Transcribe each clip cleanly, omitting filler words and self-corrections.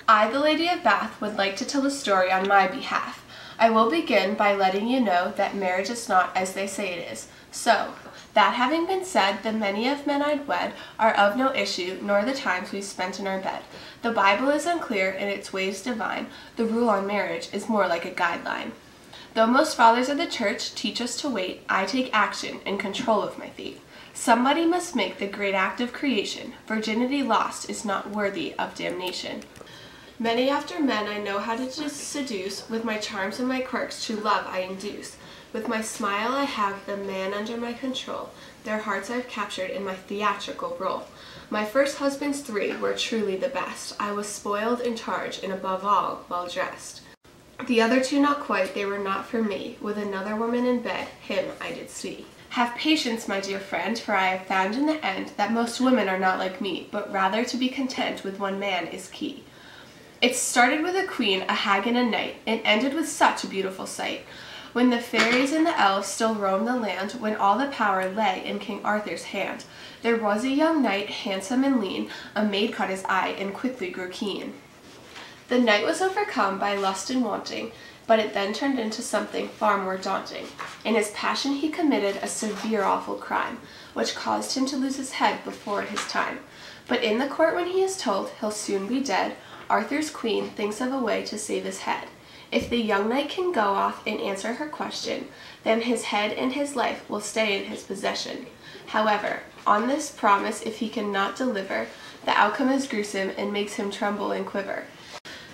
I, the Lady of Bath, would like to tell a story on my behalf. I will begin by letting you know that marriage is not as they say it is. So, that having been said, the many of men I'd wed are of no issue, nor the times we've spent in our bed. The Bible is unclear in its ways divine. The rule on marriage is more like a guideline. Though most fathers of the church teach us to wait, I take action in control of my fate. Somebody must make the great act of creation. Virginity lost is not worthy of damnation. Many after men I know how to seduce. With my charms and my quirks true love I induce. With my smile I have the man under my control. Their hearts I've captured in my theatrical role. My first husband's 3 were truly the best. I was spoiled in charge and above all well dressed. The other 2 not quite, they were not for me. With another woman in bed, him I did see. Have patience, my dear friend, for I have found in the end that most women are not like me, but rather to be content with one man is key. It started with a queen, a hag, and a knight. It ended with such a beautiful sight. When the fairies and the elves still roamed the land, when all the power lay in King Arthur's hand, there was a young knight, handsome and lean. A maid caught his eye and quickly grew keen. The knight was overcome by lust and wanting, but it then turned into something far more daunting. In his passion he committed a severe awful crime, which caused him to lose his head before his time. But in the court when he is told he'll soon be dead, Arthur's queen thinks of a way to save his head. If the young knight can go off and answer her question, then his head and his life will stay in his possession. However, on this promise if he cannot deliver, the outcome is gruesome and makes him tremble and quiver.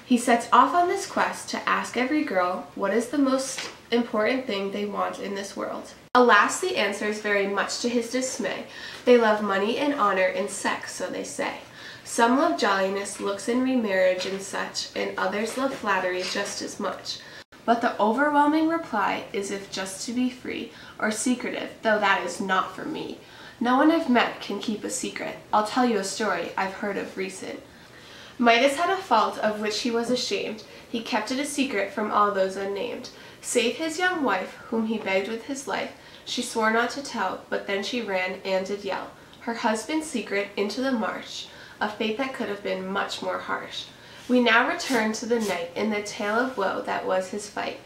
He sets off on this quest to ask every girl what is the most important thing they want in this world. Alas, the answer is very much to his dismay. They love money and honor and sex, so they say. Some love jolliness, looks and remarriage and such, and others love flattery just as much. But the overwhelming reply is if just to be free, or secretive, though that is not for me. No one I've met can keep a secret. I'll tell you a story I've heard of recent. Midas had a fault of which he was ashamed. He kept it a secret from all those unnamed, save his young wife, whom he begged with his life. She swore not to tell, but then she ran and did yell her husband's secret into the marsh, a fate that could have been much more harsh. We now return to the knight in the tale of woe that was his fight.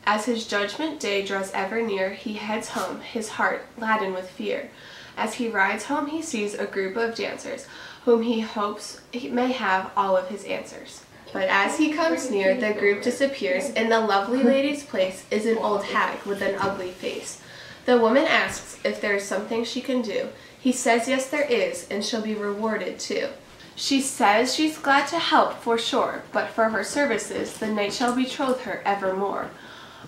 As his judgment day draws ever near, he heads home, his heart laden with fear. As he rides home he sees a group of dancers, whom he hopes he may have all of his answers. But as he comes near, the group disappears. In the lovely lady's place is an old hag with an ugly face. The woman asks if there is something she can do. He says yes there is, and she'll be rewarded too. She says she's glad to help for sure, but for her services the knight shall betroth her evermore.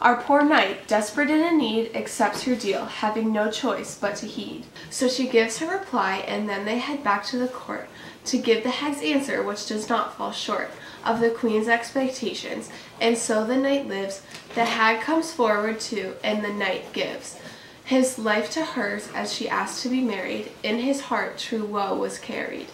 Our poor knight, desperate and in need, accepts her deal, having no choice but to heed. So she gives her reply, and then they head back to the court to give the hag's answer, which does not fall short of the queen's expectations. And so the knight lives. The hag comes forward too, and the knight gives his life to hers as she asked to be married. In his heart true woe was carried.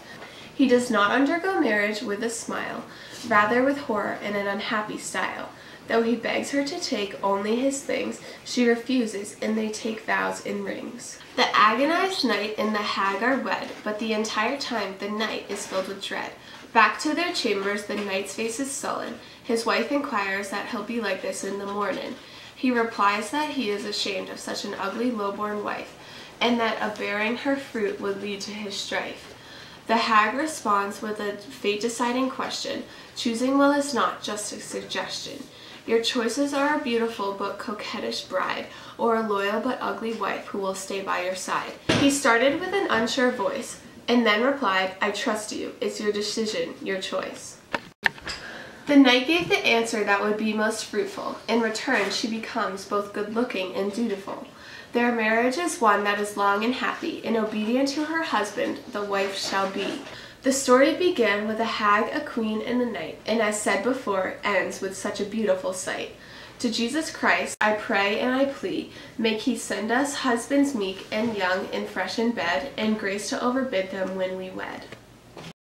He does not undergo marriage with a smile, rather with horror and an unhappy style. Though he begs her to take only his things, she refuses, and they take vows in rings. The agonized knight and the hag are wed, but the entire time the knight is filled with dread. Back to their chambers the knight's face is sullen. His wife inquires that he'll be like this in the morning. He replies that he is ashamed of such an ugly low-born wife, and that a bearing her fruit would lead to his strife. The hag responds with a fate-deciding question. Choosing well is not just a suggestion. Your choices are a beautiful but coquettish bride, or a loyal but ugly wife who will stay by your side. He started with an unsure voice, and then replied, I trust you. It's your decision, your choice. The knight gave the answer that would be most fruitful. In return, she becomes both good-looking and dutiful. Their marriage is one that is long and happy, and obedient to her husband the wife shall be. The story began with a hag, a queen, and a knight, and as said before, ends with such a beautiful sight. To Jesus Christ I pray and I plea, make he send us husbands meek and young and fresh in bed, and grace to overbid them when we wed.